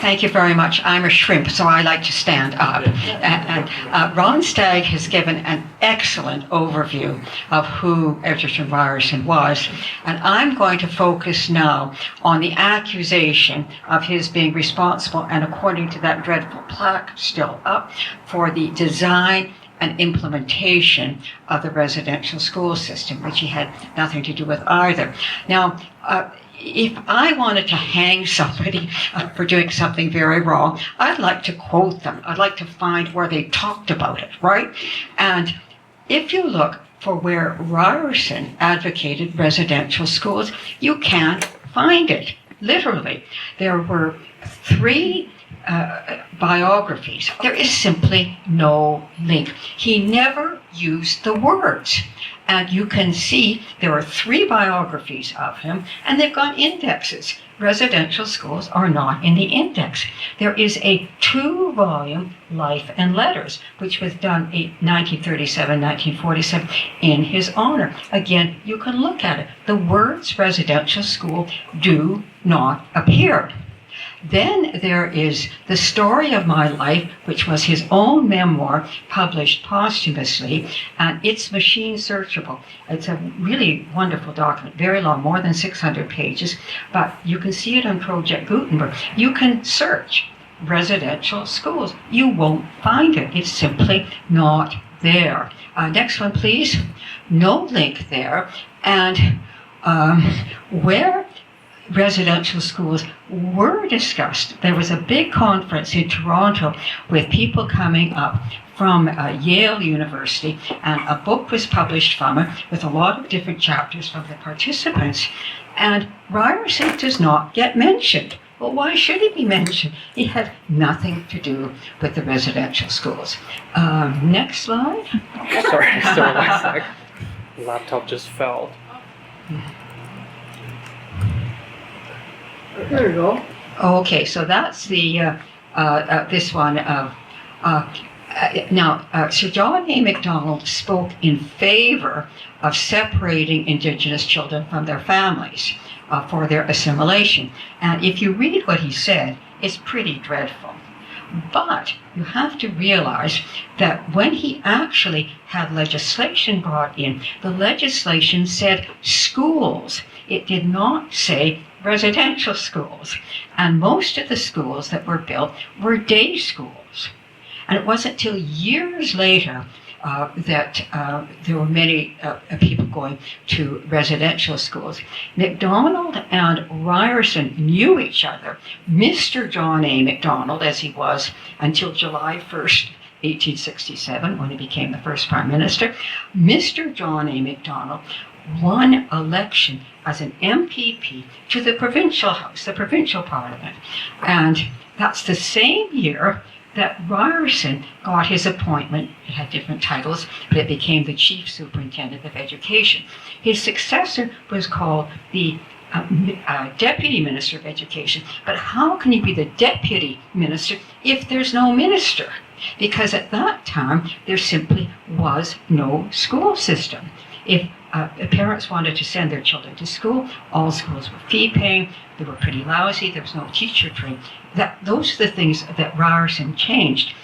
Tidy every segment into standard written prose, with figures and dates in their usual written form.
Thank you very much. I'm a shrimp, so I like to stand up. And Ron Stagg has given an excellent overview of who Egerton Ryerson was. And I'm going to focus now on the accusation of his being responsible, and according to that dreadful plaque still up, for the design and implementation of the residential school system, which he had nothing to do with either. Now, if I wanted to hang somebody for doing something very wrong, I'd like to quote them. I'd like to find where they talked about it, right? And if you look for where Ryerson advocated residential schools, you can't find it, literally. There were 3 biographies. There is simply no link. He never used the words. And you can see there are 3 biographies of him, and they've got indexes. Residential schools are not in the index. There is a 2-volume Life and Letters, which was done in 1937, 1947 in his honor. Again, you can look at it. The words residential school do not appear. Then there is The Story of My Life, which was his own memoir published posthumously, and it's machine searchable. It's a really wonderful document, very long, more than 600 pages, but you can see it on Project Gutenberg. You can search residential schools. You won't find it. It's simply not there. Next one, please. No link there. And where residential schools were discussed, there was a big conference in Toronto with people coming up from Yale University, and a book was published from it with a lot of different chapters from the participants. And Ryerson does not get mentioned. Well, why should he be mentioned? He had nothing to do with the residential schools. Next slide. Sorry, 1 sec. The laptop just fell. There you go. Okay, so that's the this one. Now, Sir John A. McDonald spoke in favor of separating Indigenous children from their families for their assimilation. And if you read what he said, it's pretty dreadful. But you have to realize that when he actually had legislation brought in, the legislation said schools. It did not say residential schools. And most of the schools that were built were day schools. And it wasn't until years later that there were many people going to residential schools. McDonald and Ryerson knew each other. Mr. John A. McDonald, as he was until July 1st, 1867, when he became the first Prime Minister, Mr. John A. McDonald won election as an MPP to the provincial house, the provincial parliament. And that's the same year that Ryerson got his appointment. It had different titles, but it became the Chief Superintendent of Education. His successor was called the Deputy Minister of Education. But how can you be the Deputy Minister if there's no minister? Because at that time, there simply was no school system. If parents wanted to send their children to school, all schools were fee-paying, they were pretty lousy, there was no teacher training. Those are the things that Ryerson changed.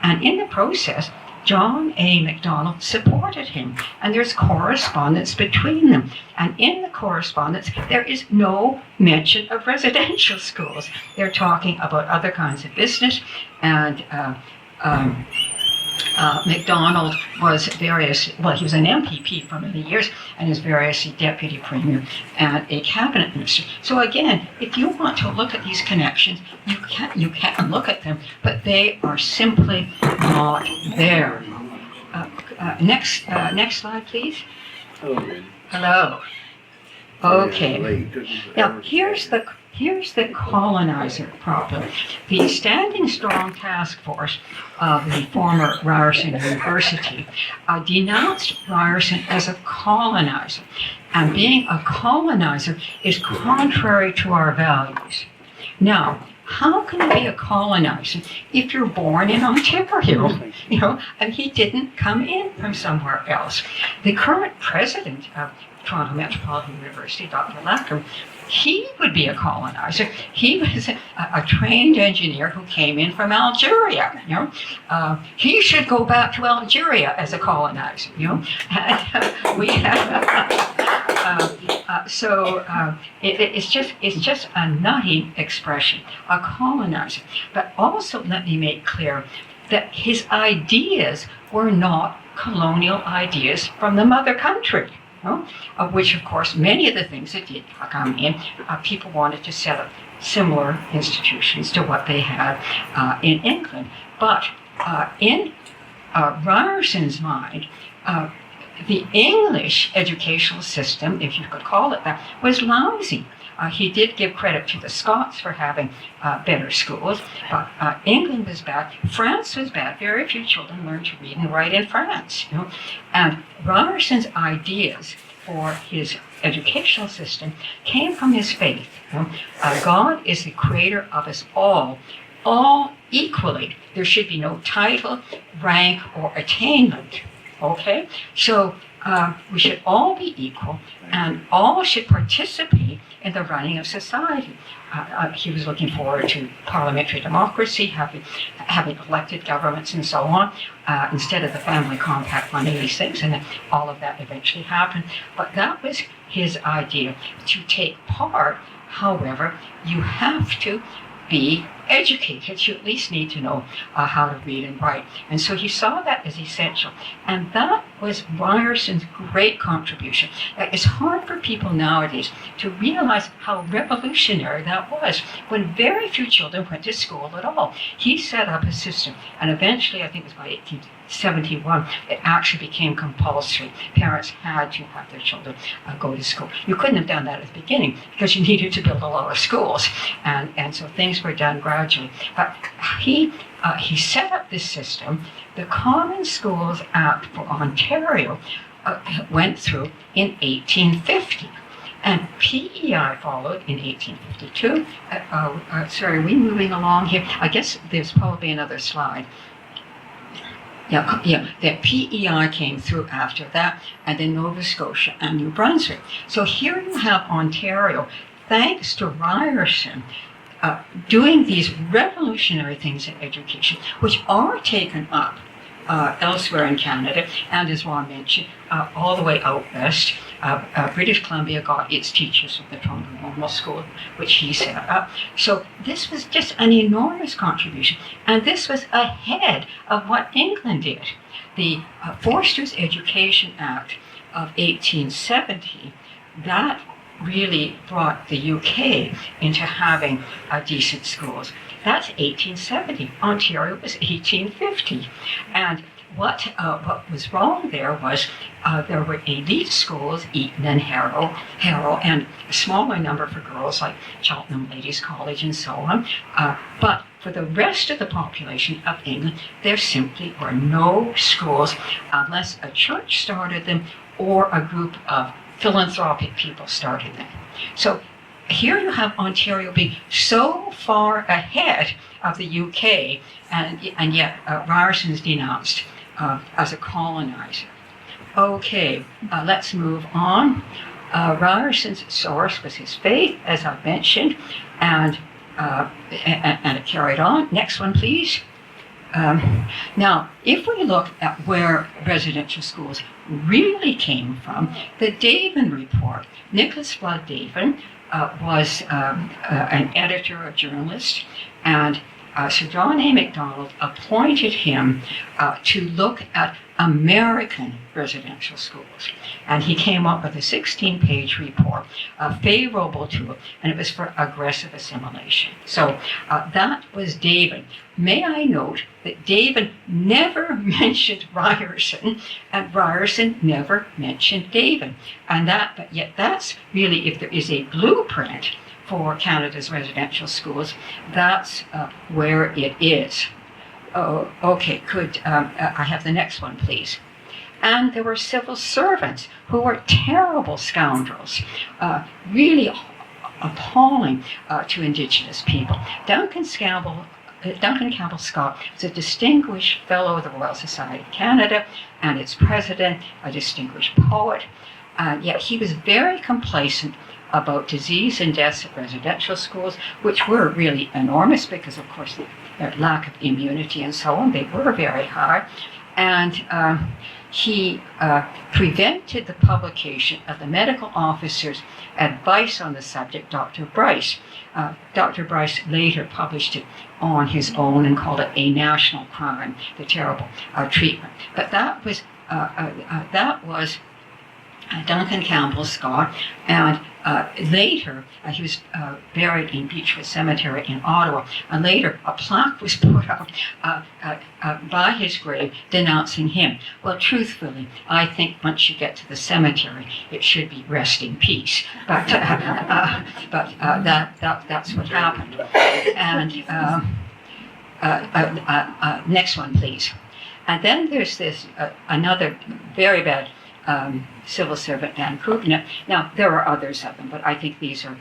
And in the process, John A. McDonald supported him, and there's correspondence between them. And in the correspondence, there is no mention of residential schools. They're talking about other kinds of business, and McDonald was he was an MPP for many years, and is variously deputy premier and a cabinet minister. So again, if you want to look at these connections, you can look at them, but they are simply not there. Next slide, please. Hello. Okay. Now here's the colonizer problem. The Standing Strong Task Force of the former Ryerson University denounced Ryerson as a colonizer. And being a colonizer is contrary to our values. Now, how can you be a colonizer if you're born in Ontario? And he didn't come in from somewhere else. The current president of Toronto Metropolitan University, Dr. Lacker, he would be a colonizer. He was a trained engineer who came in from Algeria. He should go back to Algeria as a colonizer. And, we it's just a nutty expression, a colonizer. But also, let me make clear that his ideas were not colonial ideas from the mother country. Of which, of course, many of the things that did come in, people wanted to set up similar institutions to what they had in England. But in Ryerson's mind, the English educational system, if you could call it that, was lousy. He did give credit to the Scots for having better schools, but England was bad. France was bad. Very few children learned to read and write in France. And Ryerson's ideas for his educational system came from his faith. God is the creator of us all equally. There should be no title, rank, or attainment. Okay? So we should all be equal, and all should participate in the running of society. He was looking forward to parliamentary democracy, having elected governments and so on, instead of the family compact on 86, and all of that eventually happened. But that was his idea. To take part, however, you have to be educated. You at least need to know how to read and write. And so he saw that as essential. And that was Ryerson's great contribution. It's hard for people nowadays to realize how revolutionary that was when very few children went to school at all. He set up a system, and eventually, I think it was by 1871, it actually became compulsory. Parents had to have their children go to school. You couldn't have done that at the beginning because you needed to build a lot of schools. And so things were done gradually. But he set up this system. The Common Schools Act for Ontario went through in 1850. And PEI followed in 1852. Sorry, are we moving along here? I guess there's probably another slide. Yeah, the PEI came through after that, and then Nova Scotia and New Brunswick. So here you have Ontario, thanks to Ryerson, doing these revolutionary things in education, which are taken up elsewhere in Canada, and as Ron mentioned, all the way out west. British Columbia got its teachers from the Toronto Normal School, which he set up. So this was just an enormous contribution, and this was ahead of what England did. The Forster's Education Act of 1870, that really brought the UK into having decent schools. That's 1870. Ontario was 1850. And what was wrong there was there were elite schools, Eton and Harrow, and a smaller number for girls like Cheltenham Ladies College and so on. But for the rest of the population of England, there simply were no schools unless a church started them or a group of philanthropic people started them. So here you have Ontario being so far ahead of the UK, and yet Ryerson's denounced as a colonizer. Okay, let's move on. Ryerson's source was his faith, as I've mentioned, and it carried on. Next one, please. Now, if we look at where residential schools really came from, the Davin Report, Nicholas Flood Davin was an editor, a journalist, and Sir John A. McDonald appointed him to look at American residential schools. And he came up with a 16-page report favorable to it, and it was for aggressive assimilation. So that was Davin. May I note that Davin never mentioned Ryerson, and Ryerson never mentioned Davin. But yet that's really, if there is a blueprint for Canada's residential schools, that's where it is. Oh, okay, I have the next one, please. And there were civil servants who were terrible scoundrels, really appalling to Indigenous people. Duncan Campbell Scott was a distinguished Fellow of the Royal Society of Canada and its president, a distinguished poet, yet he was very complacent about disease and deaths at residential schools, which were really enormous because, of course, their lack of immunity and so on. They were very high. And he prevented the publication of the medical officer's advice on the subject, Dr. Bryce. Dr. Bryce later published it on his own and called it a national crime, the terrible treatment. But that was Duncan Campbell Scott, and later he was buried in Beechwood Cemetery in Ottawa, and later a plaque was put up by his grave denouncing him. Well, truthfully, I think once you get to the cemetery, it should be rest in peace. But that's what happened. And next one, please. And then there's this another very bad civil servant, Van Koopman. Now, there are others of them, but I think these are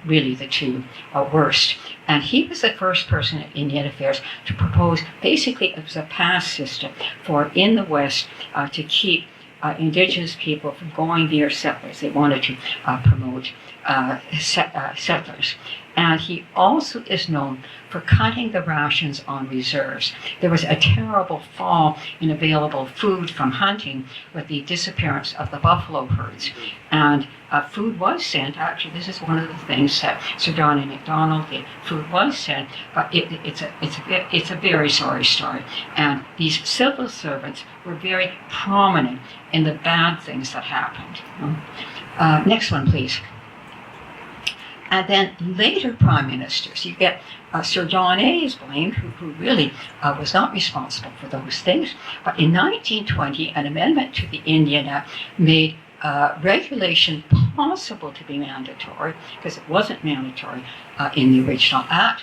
really the two worst. And he was the first person in Indian Affairs to propose, basically it was a pass system for in the West to keep Indigenous people from going near settlers. They wanted to promote settlers. And he also is known for cutting the rations on reserves. There was a terrible fall in available food from hunting with the disappearance of the buffalo herds. And food was sent. Actually, this is one of the things that Sir John McDonald did. Food was sent, but it's a very sorry story. And these civil servants were very prominent in the bad things that happened. Next one, please. And then later prime ministers, you get Sir John A. is blamed, who really was not responsible for those things. But in 1920, an amendment to the Indian Act made regulation possible to be mandatory, because it wasn't mandatory in the original act.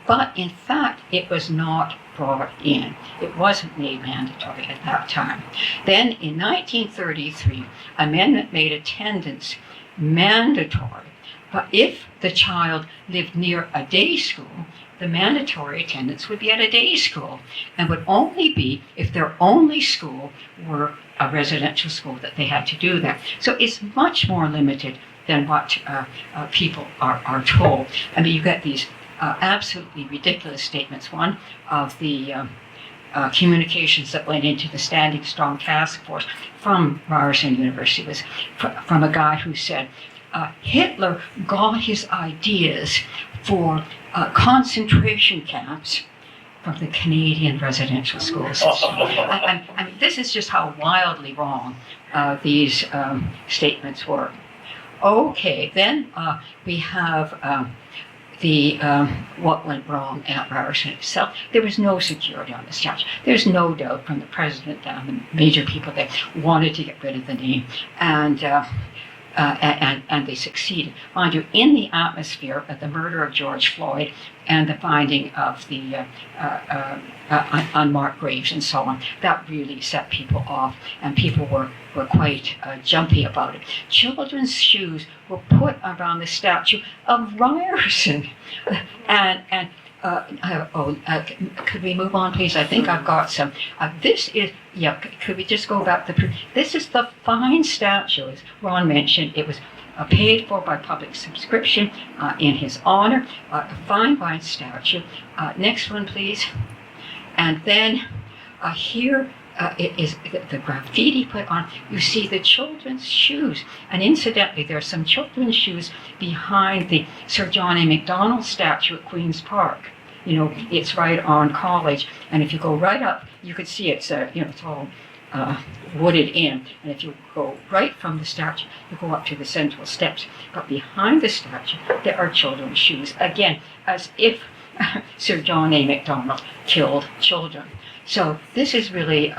But in fact, it was not brought in. It wasn't made mandatory at that time. Then in 1933, amendment made attendance mandatory. But if the child lived near a day school, the mandatory attendance would be at a day school and would only be if their only school were a residential school that they had to do that. So it's much more limited than what people are told. I mean, you get these absolutely ridiculous statements. One of the communications that went into the Standing Strong Task Force from Ryerson University was from a guy who said, Hitler got his ideas for concentration camps from the Canadian residential school system. I mean, this is just how wildly wrong these statements were. Okay, then we have what went wrong at Ryerson itself. There was no security on the statue. There's no doubt from the president down the major people that wanted to get rid of the name, and they succeeded. Mind you, in the atmosphere of the murder of George Floyd and the finding of the unmarked graves and so on, that really set people off, and people were quite jumpy about it. Children's shoes were put around the statue of Ryerson, and could we move on, please? I think I've got some. This is, could we just go back to, this is the fine statue, as Ron mentioned. It was paid for by public subscription in his honor, a fine statue. Next one, please. And then here it is the graffiti put on. You see the children's shoes. And incidentally, there are some children's shoes behind the Sir John A. McDonald statue at Queen's Park. You know, it's right on College. And if you go right up, you could see it's, it's all wooded in. And if you go right from the statue, you go up to the central steps. But behind the statue, there are children's shoes. Again, as if Sir John A. McDonald killed children. So this is really,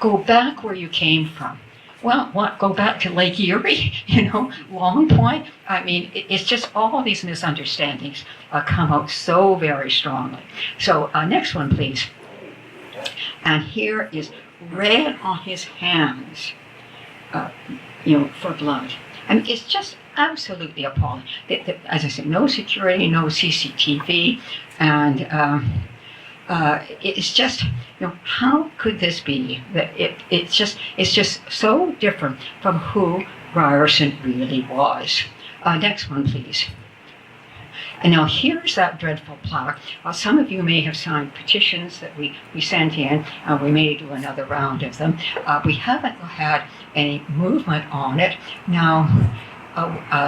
go back where you came from. Well, what, go back to Lake Erie, Long Point? I mean, it's just all these misunderstandings come out so very strongly. So next one, please. And here is red on his hands, for blood. I mean, it's just absolutely appalling. As I said, no security, no CCTV, and it's just, how could this be? That it's just so different from who Ryerson really was. Next one, please. And now here's that dreadful plaque. Some of you may have signed petitions that we sent in. We may do another round of them. We haven't had any movement on it. Now,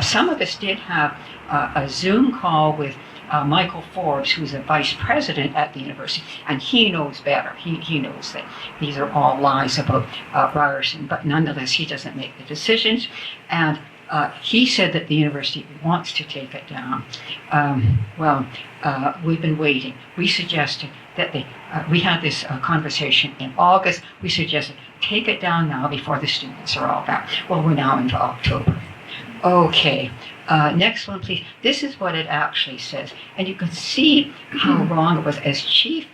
some of us did have a Zoom call with Michael Forbes, who's a vice president at the university, and he knows better. He knows that these are all lies about Ryerson, but nonetheless, he doesn't make the decisions. And he said that the university wants to take it down. We've been waiting. We suggested that we had this conversation in August. We suggested take it down now before the students are all back. Well, we're now into October. Okay, next one, please. This is what it actually says. And you can see how wrong it was. As chief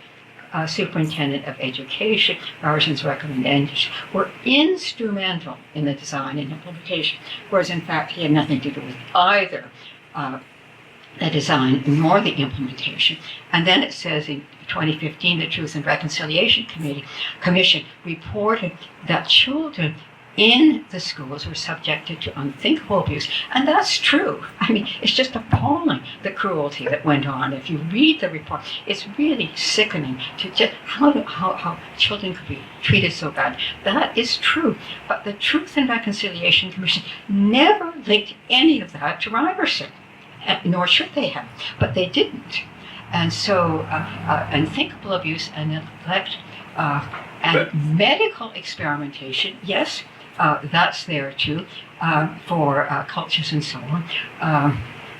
superintendent of education, Ryerson's recommendations were instrumental in the design and implementation, whereas in fact he had nothing to do with either the design nor the implementation. And then it says in 2015, the Truth and Reconciliation Commission reported that children in the schools were subjected to unthinkable abuse. And that's true. I mean, it's just appalling, the cruelty that went on. If you read the report, it's really sickening to just how children could be treated so bad. That is true. But the Truth and Reconciliation Commission never linked any of that to Ryerson, nor should they have. But they didn't. And so unthinkable abuse and neglect and medical experimentation, yes, that's there too, for cultures and so on.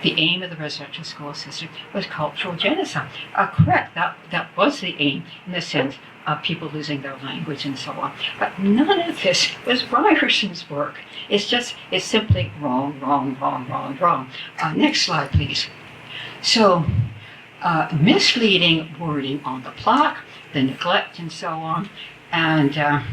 The aim of the residential school system was cultural genocide. Correct, that was the aim in the sense of people losing their language and so on. But none of this was Ryerson's work. It's simply wrong. Next slide, please. So, misleading wording on the plaque, the neglect and so on, and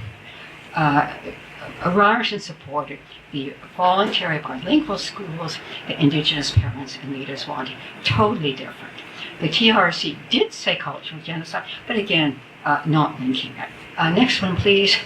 Ryerson supported the voluntary bilingual schools that Indigenous parents and leaders wanted. Totally different. The TRC did say cultural genocide, but again, not linking it. Next one, please.